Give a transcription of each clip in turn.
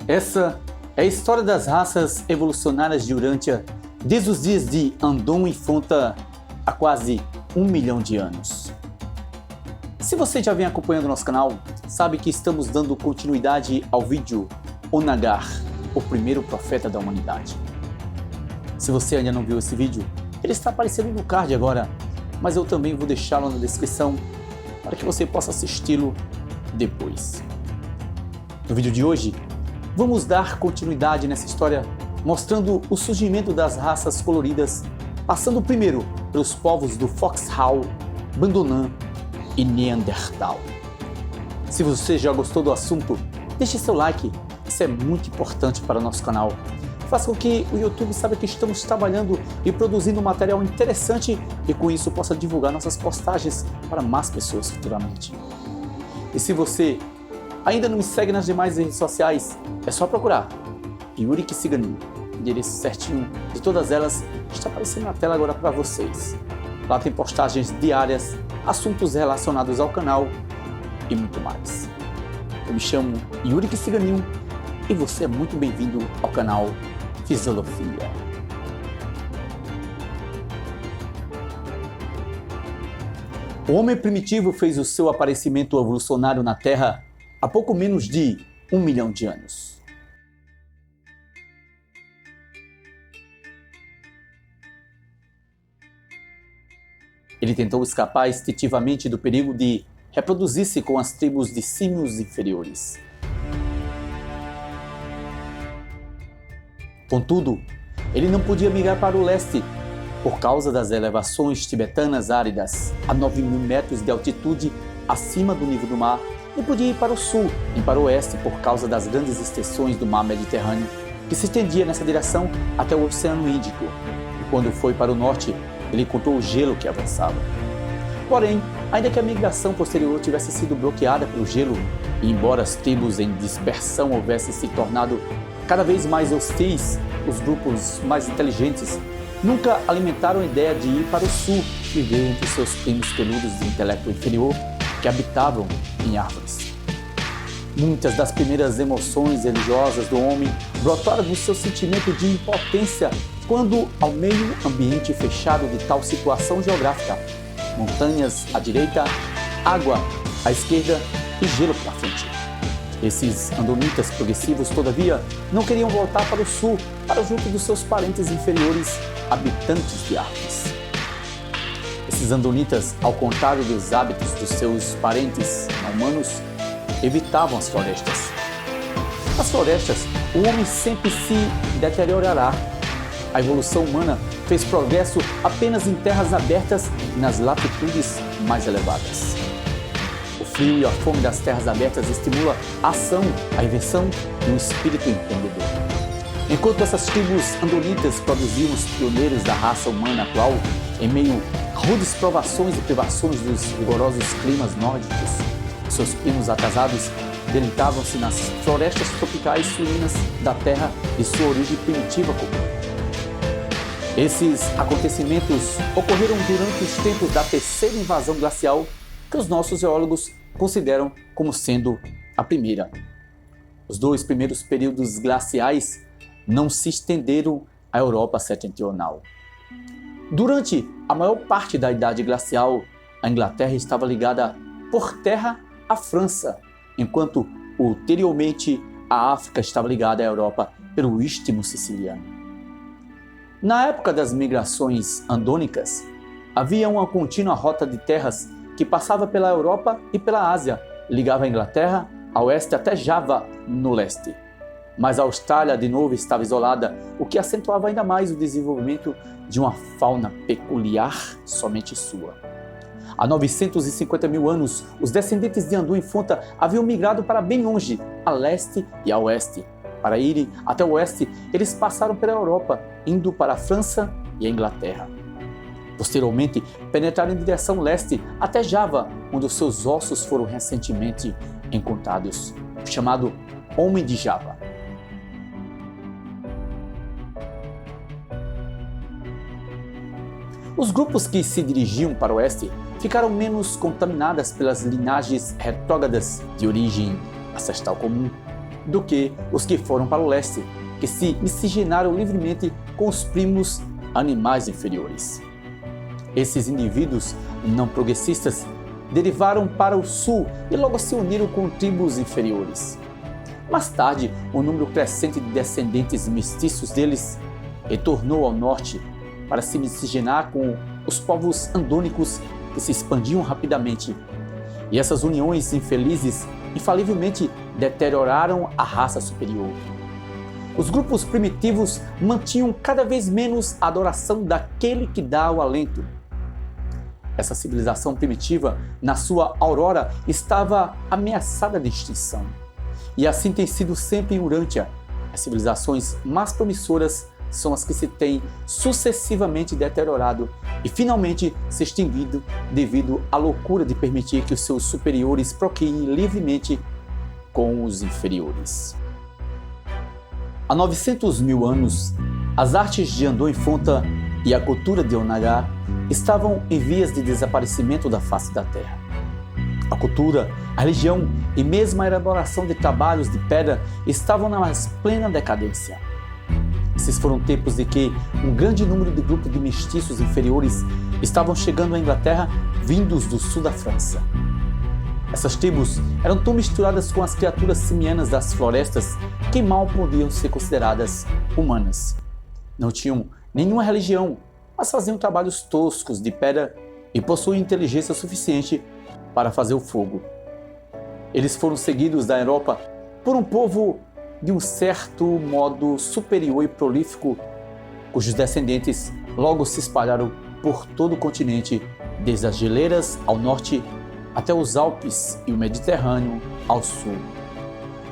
Essa é a história das raças evolucionárias de Urântia desde os dias de Andon e Fonta há quase 1 milhão de anos. Se você já vem acompanhando nosso canal, sabe que estamos dando continuidade ao vídeo Onagar, o primeiro profeta da humanidade. Se você ainda não viu esse vídeo, ele está aparecendo no card agora, mas eu também vou deixá-lo na descrição para que você possa assisti-lo depois. No vídeo de hoje, vamos dar continuidade nessa história, mostrando o surgimento das raças coloridas, passando primeiro pelos povos do Foxhound, Bandonan e Neandertal. Se você já gostou do assunto, deixe seu like, isso é muito importante para o nosso canal. Faça com que o YouTube saiba que estamos trabalhando e produzindo material interessante e com isso possa divulgar nossas postagens para mais pessoas futuramente. E se você ainda não me segue nas demais redes sociais, é só procurar Yuri Kissigani. O endereço certinho de todas elas está aparecendo na tela agora para vocês. Lá tem postagens diárias, assuntos relacionados ao canal e muito mais. Eu me chamo Yuri Kissigani e você é muito bem-vindo ao canal Fisiologia. O homem primitivo fez o seu aparecimento evolucionário na Terra há pouco menos de 1 milhão de anos. Ele tentou escapar instintivamente do perigo de reproduzir-se com as tribos de símios inferiores. Contudo, ele não podia migrar para o leste por causa das elevações tibetanas áridas a 9.000 metros de altitude acima do nível do mar, e podia ir para o sul e para o oeste por causa das grandes extensões do mar Mediterrâneo que se estendia nessa direção até o Oceano Índico. E quando foi para o norte, ele encontrou o gelo que avançava. Porém, ainda que a migração posterior tivesse sido bloqueada pelo gelo, e embora as tribos em dispersão houvessem se tornado cada vez mais hostis, os grupos mais inteligentes nunca alimentaram a ideia de ir para o sul viver entre seus primos peludos de intelecto inferior que habitavam em árvores. Muitas das primeiras emoções religiosas do homem brotaram do seu sentimento de impotência quando, ao meio ambiente fechado de tal situação geográfica, montanhas à direita, água à esquerda e gelo para frente. Esses andonitas progressivos, todavia, não queriam voltar para o sul, para junto dos seus parentes inferiores, habitantes de árvores. Esses andonitas, ao contrário dos hábitos dos seus parentes não humanos, evitavam as florestas. Nas florestas, o homem sempre se deteriorará. A evolução humana fez progresso apenas em terras abertas e nas latitudes mais elevadas. O frio e a fome das terras abertas estimula a ação, a invenção e o espírito empreendedor. Enquanto essas tribos andonitas produziam os pioneiros da raça humana atual, em meio a rudes provações e privações dos rigorosos climas nórdicos, seus primos atrasados deleitavam-se nas florestas tropicais suínas da terra de sua origem primitiva comum. Esses acontecimentos ocorreram durante os tempos da terceira invasão glacial, que os nossos geólogos consideram como sendo a primeira. Os 2 primeiros períodos glaciais não se estenderam à Europa setentrional. Durante a maior parte da Idade Glacial, a Inglaterra estava ligada por terra à França, enquanto ulteriormente a África estava ligada à Europa pelo Istmo Siciliano. Na época das migrações andônicas, havia uma contínua rota de terras que passava pela Europa e pela Ásia, ligava a Inglaterra a oeste até Java, no leste. Mas a Austrália de novo estava isolada, o que acentuava ainda mais o desenvolvimento de uma fauna peculiar somente sua. Há 950 mil anos, os descendentes de Andon e Fonta haviam migrado para bem longe, a leste e a oeste. Para irem até o oeste, eles passaram pela Europa, indo para a França e a Inglaterra. Posteriormente, penetraram em direção leste até Java, onde os seus ossos foram recentemente encontrados, o chamado Homem de Java. Os grupos que se dirigiam para o oeste ficaram menos contaminadas pelas linhagens retrógradas de origem ancestral comum. do que os que foram para o leste, que se miscigenaram livremente com os primos animais inferiores. Esses indivíduos não progressistas derivaram para o sul e logo se uniram com tribos inferiores. Mais tarde, um número crescente de descendentes mestiços deles retornou ao norte para se miscigenar com os povos andônicos que se expandiam rapidamente. E essas uniões infelizes infalivelmente deterioraram a raça superior. Os grupos primitivos mantinham cada vez menos a adoração daquele que dá o alento. Essa civilização primitiva, na sua aurora, estava ameaçada de extinção. E assim tem sido sempre em Urântia. As civilizações mais promissoras são as que se têm sucessivamente deteriorado e finalmente se extinguido devido à loucura de permitir que os seus superiores procriem livremente com os inferiores. Há 900 mil anos, as artes de Andon e Fonta e a cultura de Onagar estavam em vias de desaparecimento da face da Terra. A cultura, a religião e mesmo a elaboração de trabalhos de pedra estavam na mais plena decadência. Esses foram tempos de que um grande número de grupos de mestiços inferiores estavam chegando à Inglaterra vindos do sul da França. Essas tribos eram tão misturadas com as criaturas simianas das florestas que mal podiam ser consideradas humanas. Não tinham nenhuma religião, mas faziam trabalhos toscos de pedra e possuíam inteligência suficiente para fazer o fogo. Eles foram seguidos da Europa por um povo de um certo modo superior e prolífico, cujos descendentes logo se espalharam por todo o continente, desde as geleiras ao norte até os Alpes e o Mediterrâneo ao sul.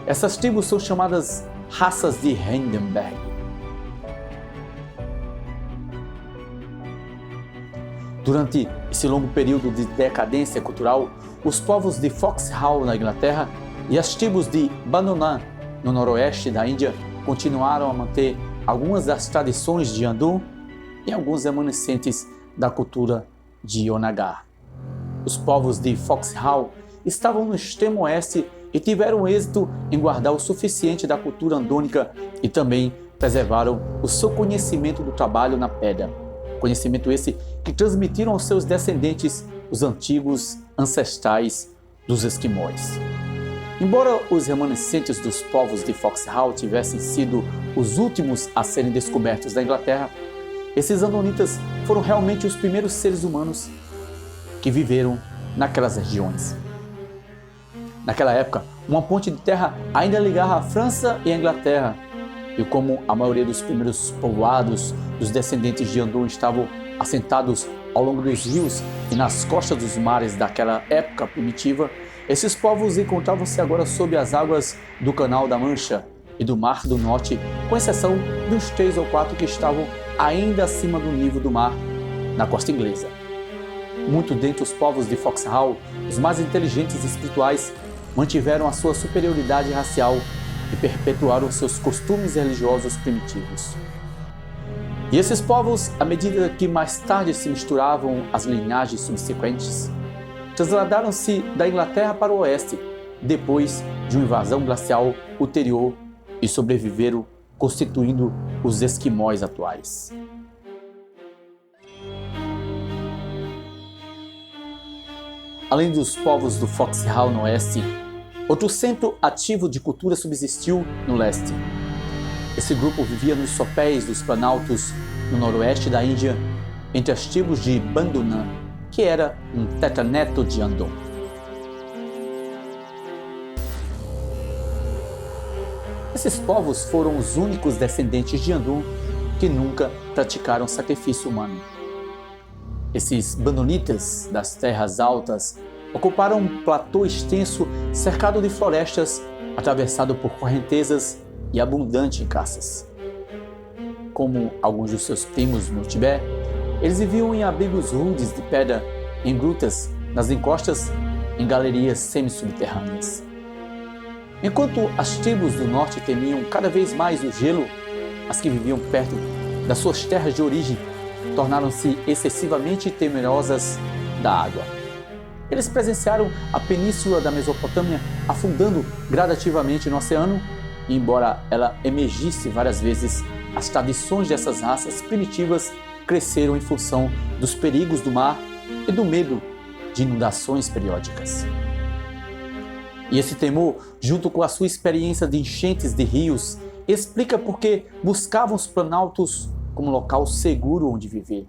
Essas tribos são chamadas raças de Hindenburg. Durante esse longo período de decadência cultural, os povos de Foxhall na Inglaterra e as tribos de Bandonan no noroeste da Índia continuaram a manter algumas das tradições de Andon e alguns remanescentes da cultura de Onagar. Os povos de Foxhall estavam no extremo oeste e tiveram êxito em guardar o suficiente da cultura andônica e também preservaram o seu conhecimento do trabalho na pedra. Conhecimento esse que transmitiram aos seus descendentes os antigos ancestrais dos esquimós. Embora os remanescentes dos povos de Foxhall tivessem sido os últimos a serem descobertos da Inglaterra, esses andonitas foram realmente os primeiros seres humanos que viveram naquelas regiões. Naquela época, uma ponte de terra ainda ligava a França e a Inglaterra, e como a maioria dos primeiros povoados dos descendentes de Andon estavam assentados ao longo dos rios e nas costas dos mares daquela época primitiva, esses povos encontravam-se agora sob as águas do Canal da Mancha e do Mar do Norte, com exceção de uns 3 ou 4 que estavam ainda acima do nível do mar na costa inglesa. Muito dentre os povos de Foxhall, os mais inteligentes e espirituais mantiveram a sua superioridade racial e perpetuaram seus costumes religiosos primitivos. E esses povos, à medida que mais tarde se misturavam às linhagens subsequentes, trasladaram-se da Inglaterra para o oeste, depois de uma invasão glacial ulterior, e sobreviveram constituindo os esquimós atuais. Além dos povos do Foxhall no oeste, outro centro ativo de cultura subsistiu no leste. Esse grupo vivia nos sopés dos planaltos no noroeste da Índia, entre as tribos de Bandonan, que era um tetraneto de Andon. Esses povos foram os únicos descendentes de Andon que nunca praticaram sacrifício humano. Esses bandonitas das terras altas ocuparam um platô extenso cercado de florestas, atravessado por correntezas e abundante em caças. Como alguns dos seus primos no Tibete, eles viviam em abrigos rudes de pedra, em grutas, nas encostas, em galerias semi-subterrâneas. Enquanto as tribos do norte temiam cada vez mais o gelo, as que viviam perto das suas terras de origem tornaram-se excessivamente temerosas da água. Eles presenciaram a península da Mesopotâmia afundando gradativamente no oceano e embora ela emergisse várias vezes, as tradições dessas raças primitivas cresceram em função dos perigos do mar e do medo de inundações periódicas. E esse temor, junto com a sua experiência de enchentes de rios, explica por que buscavam os planaltos como local seguro onde viver.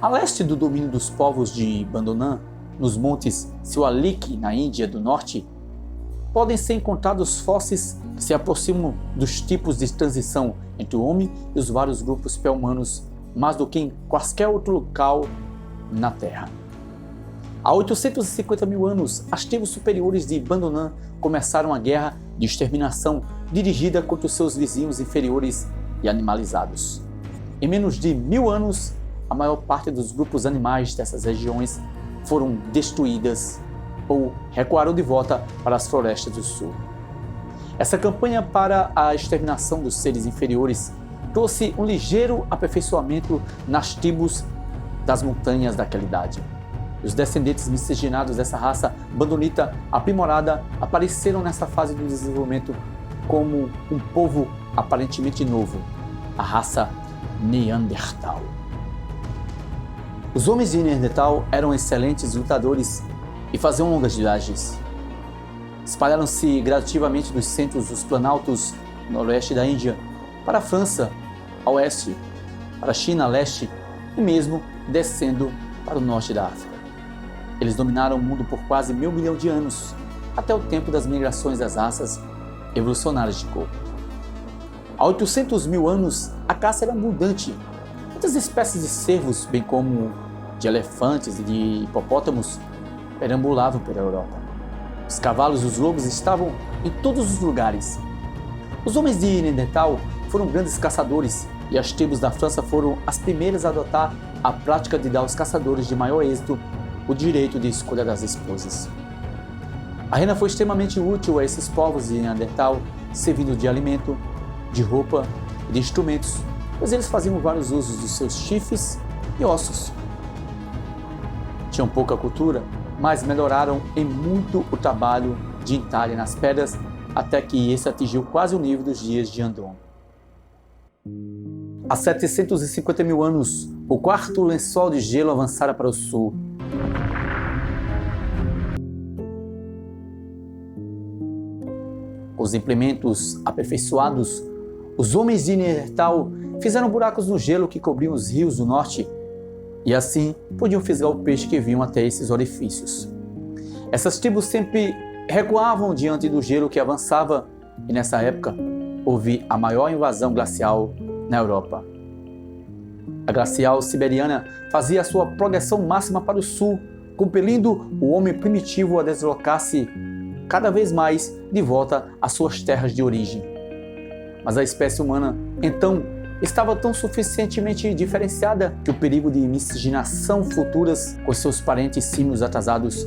A leste do domínio dos povos de Bandonan, nos montes Siwalik, na Índia do Norte, podem ser encontrados fósseis que se aproximam dos tipos de transição entre o homem e os vários grupos pré-humanos mais do que em qualquer outro local na Terra. Há 850 mil anos, as tribos superiores de Bandonan começaram a guerra de exterminação dirigida contra os seus vizinhos inferiores e animalizados. Em menos de 1000 anos, a maior parte dos grupos animais dessas regiões foram destruídas ou recuaram de volta para as florestas do sul. Essa campanha para a exterminação dos seres inferiores trouxe um ligeiro aperfeiçoamento nas tribos das montanhas daquela idade. Os descendentes miscigenados dessa raça bandonita aprimorada apareceram nessa fase do desenvolvimento como um povo aparentemente novo, a raça Neandertal. Os homens de Neandertal eram excelentes lutadores e faziam longas viagens. Espalharam-se gradativamente dos centros dos planaltos noroeste da Índia para a França, a oeste, para a China, a leste e mesmo descendo para o norte da África. Eles dominaram o mundo por quase 1.000 milhões de anos, até o tempo das migrações das raças evolucionárias de corpo. Há 800 mil anos, a caça era abundante. Muitas espécies de cervos, bem como de elefantes e de hipopótamos, perambulavam pela Europa. Os cavalos e os lobos estavam em todos os lugares. Os homens de Neandertal foram grandes caçadores e as tribos da França foram as primeiras a adotar a prática de dar aos caçadores de maior êxito o direito de escolha das esposas. A rena foi extremamente útil a esses povos de Neandertal, servindo de alimento, de roupa e de instrumentos, pois eles faziam vários usos dos seus chifres e ossos. Tinham pouca cultura, mas melhoraram em muito o trabalho de entalhe nas pedras até que esse atingiu quase o nível dos dias de Andron. Há 750 mil anos, o quarto lençol de gelo avançara para o sul. Com os implementos aperfeiçoados, os homens de Neandertal fizeram buracos no gelo que cobriam os rios do norte e assim podiam fisgar o peixe que vinham até esses orifícios. Essas tribos sempre recuavam diante do gelo que avançava e nessa época houve a maior invasão glacial na Europa. A glacial siberiana fazia a sua progressão máxima para o sul, compelindo o homem primitivo a deslocar-se cada vez mais de volta às suas terras de origem. Mas a espécie humana, então, estava tão suficientemente diferenciada que o perigo de miscigenação futuras com seus parentes símios atrasados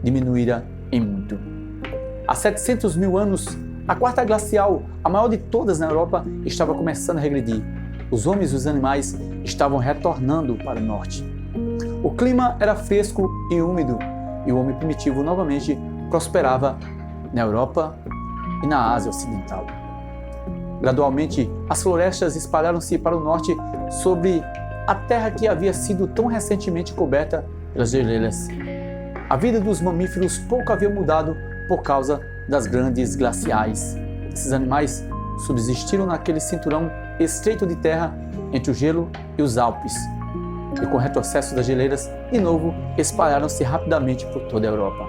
diminuíra em muito. Há 700 mil anos, a quarta glacial, a maior de todas na Europa, estava começando a regredir. Os homens e os animais estavam retornando para o norte. O clima era fresco e úmido e o homem primitivo novamente prosperava na Europa e na Ásia Ocidental. Gradualmente, as florestas espalharam-se para o norte sobre a terra que havia sido tão recentemente coberta pelas geleiras. A vida dos mamíferos pouco havia mudado por causa das grandes glaciais. Esses animais subsistiram naquele cinturão estreito de terra entre o gelo e os Alpes, e com o retrocesso das geleiras, de novo espalharam-se rapidamente por toda a Europa.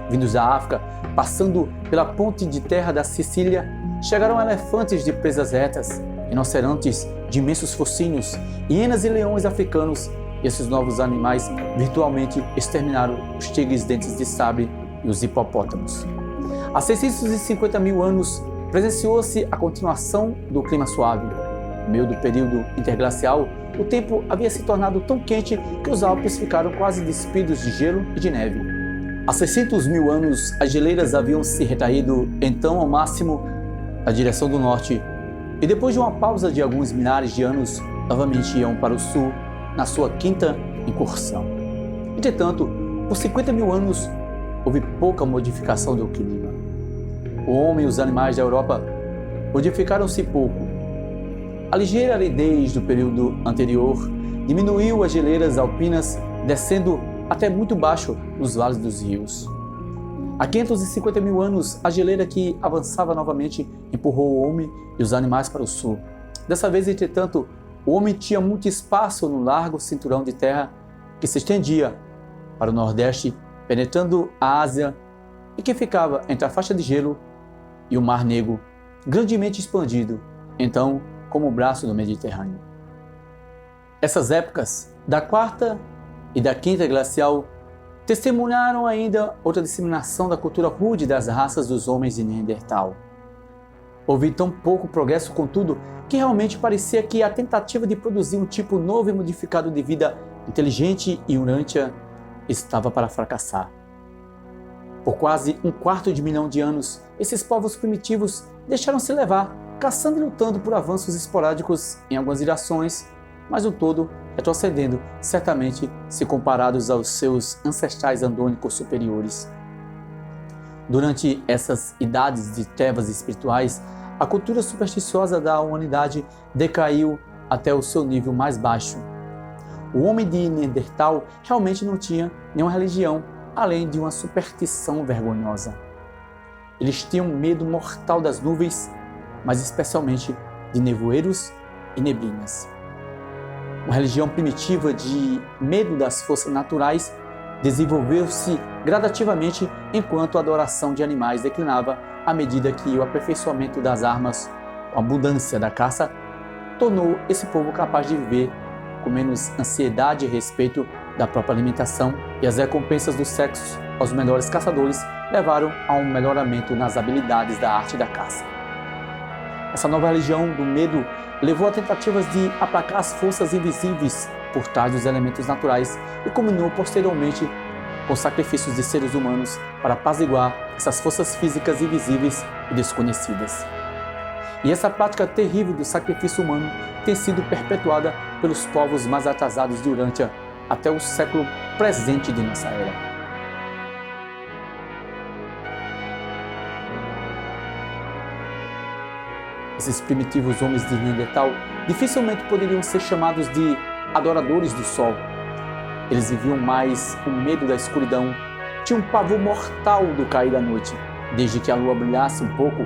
Vindos da África, passando pela ponte de terra da Sicília, chegaram elefantes de presas retas, rinocerontes de imensos focinhos, hienas e leões africanos, e esses novos animais virtualmente exterminaram os tigres dentes de sabre e os hipopótamos. Há 650 mil anos, presenciou-se a continuação do clima suave. No meio do período interglacial, o tempo havia se tornado tão quente que os Alpes ficaram quase despidos de gelo e de neve. Há 600 mil anos, as geleiras haviam se retraído então ao máximo na direção do norte, e depois de uma pausa de alguns milhares de anos, novamente iam para o sul, na sua quinta incursão. Entretanto, por 50 mil anos, houve pouca modificação do clima. O homem e os animais da Europa modificaram-se pouco. A ligeira aridez do período anterior diminuiu as geleiras alpinas, descendo até muito baixo nos vales dos rios. Há 550 mil anos, a geleira que avançava novamente empurrou o homem e os animais para o sul. Dessa vez, entretanto, o homem tinha muito espaço no largo cinturão de terra que se estendia para o nordeste, penetrando a Ásia e que ficava entre a faixa de gelo e o Mar Negro, grandemente expandido, então, como o braço do Mediterrâneo. Essas épocas, da quarta e da quinta glacial, testemunharam ainda outra disseminação da cultura rude das raças dos homens de Neandertal. Houve tão pouco progresso, contudo, que realmente parecia que a tentativa de produzir um tipo novo e modificado de vida inteligente e urântia estava para fracassar. Por quase 1/4 de milhão de anos, esses povos primitivos deixaram-se levar, caçando e lutando por avanços esporádicos em algumas direções, mas no todo retrocedendo, certamente se comparados aos seus ancestrais andônicos superiores. Durante essas idades de trevas espirituais, a cultura supersticiosa da humanidade decaiu até o seu nível mais baixo. O homem de Neandertal realmente não tinha nenhuma religião, além de uma superstição vergonhosa. Eles tinham medo mortal das nuvens, mas especialmente de nevoeiros e neblinas. Uma religião primitiva de medo das forças naturais desenvolveu-se gradativamente enquanto a adoração de animais declinava à medida que o aperfeiçoamento das armas, a abundância da caça, tornou esse povo capaz de viver com menos ansiedade a respeito da própria alimentação, e as recompensas do sexo aos melhores caçadores levaram a um melhoramento nas habilidades da arte da caça. Essa nova religião do medo levou a tentativas de aplacar as forças invisíveis por trás dos elementos naturais e culminou posteriormente com sacrifícios de seres humanos para apaziguar essas forças físicas invisíveis e desconhecidas. E essa prática terrível do sacrifício humano tem sido perpetuada pelos povos mais atrasados de Urântia até o século presente de nossa era. Esses primitivos homens de Neandertal dificilmente poderiam ser chamados de adoradores do sol. Eles viviam mais com medo da escuridão, tinham um pavor mortal do cair da noite. Desde que a lua brilhasse um pouco,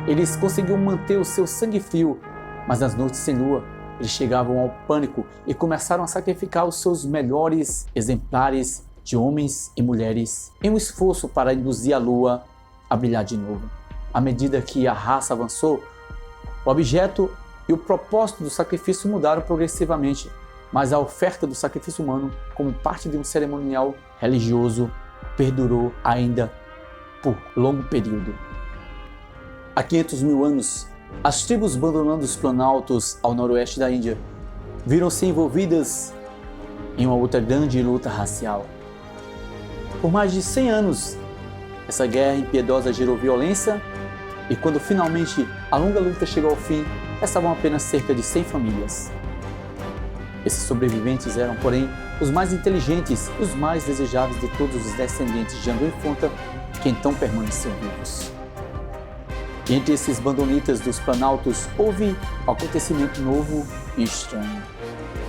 eles conseguiam manter o seu sangue frio, mas nas noites sem lua, eles chegavam ao pânico e começaram a sacrificar os seus melhores exemplares de homens e mulheres em um esforço para induzir a lua a brilhar de novo. À medida que a raça avançou, o objeto e o propósito do sacrifício mudaram progressivamente, mas a oferta do sacrifício humano, como parte de um cerimonial religioso, perdurou ainda por longo período. Há 500 mil anos, as tribos abandonando os planaltos ao noroeste da Índia viram-se envolvidas em uma outra grande luta racial. Por mais de 100 anos, essa guerra impiedosa gerou violência e quando finalmente a longa luta chegou ao fim, restavam apenas cerca de 100 famílias. Esses sobreviventes eram, porém, os mais inteligentes e os mais desejáveis de todos os descendentes de Andu e Fonta, que então permaneciam vivos. E entre esses bandonitas dos planaltos houve um acontecimento novo e estranho.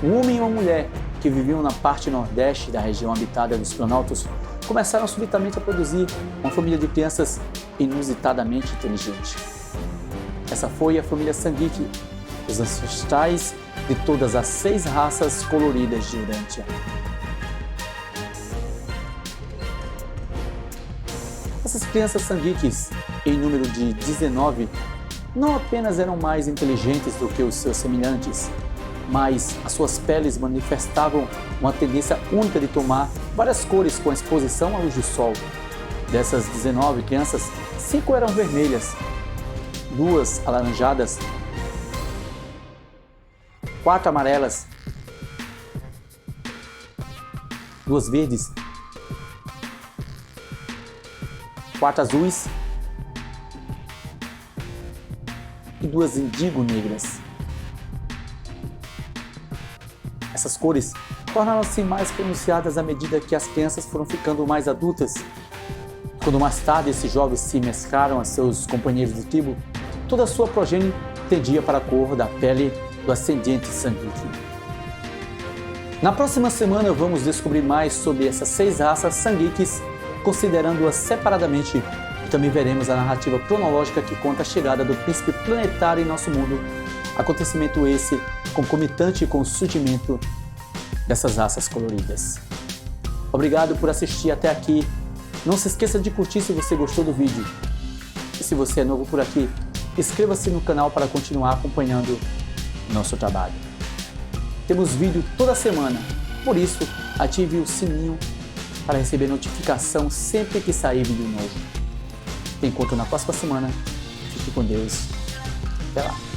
Um homem e uma mulher que viviam na parte nordeste da região habitada dos planaltos começaram subitamente a produzir uma família de crianças inusitadamente inteligente. Essa foi a família Sangiki, os ancestrais de todas as 6 raças coloridas de Urântia. Essas crianças Sangikis, em número de 19, não apenas eram mais inteligentes do que os seus semelhantes, mas as suas peles manifestavam uma tendência única de tomar várias cores com a exposição à luz do sol. Dessas 19 crianças, 5 eram vermelhas, 2 alaranjadas, 4 amarelas, 2 verdes, 4 azuis e 2 índigo negras. Essas cores tornaram-se mais pronunciadas à medida que as crianças foram ficando mais adultas Quando mais tarde esses jovens se mesclaram a seus companheiros de tribo, toda a sua progenie tendia para a cor da pele do ascendente sanguíneo. Na próxima semana vamos descobrir mais sobre essas 6 raças sanguíneas, considerando-as separadamente, e também veremos a narrativa cronológica que conta a chegada do príncipe planetário em nosso mundo, acontecimento esse concomitante com o surgimento dessas raças coloridas. Obrigado por assistir até aqui. Não se esqueça de curtir se você gostou do vídeo. E se você é novo por aqui, inscreva-se no canal para continuar acompanhando nosso trabalho. Temos vídeo toda semana, por isso ative o sininho para receber notificação sempre que sair vídeo novo. Te encontro na próxima semana. Fique com Deus. Até lá.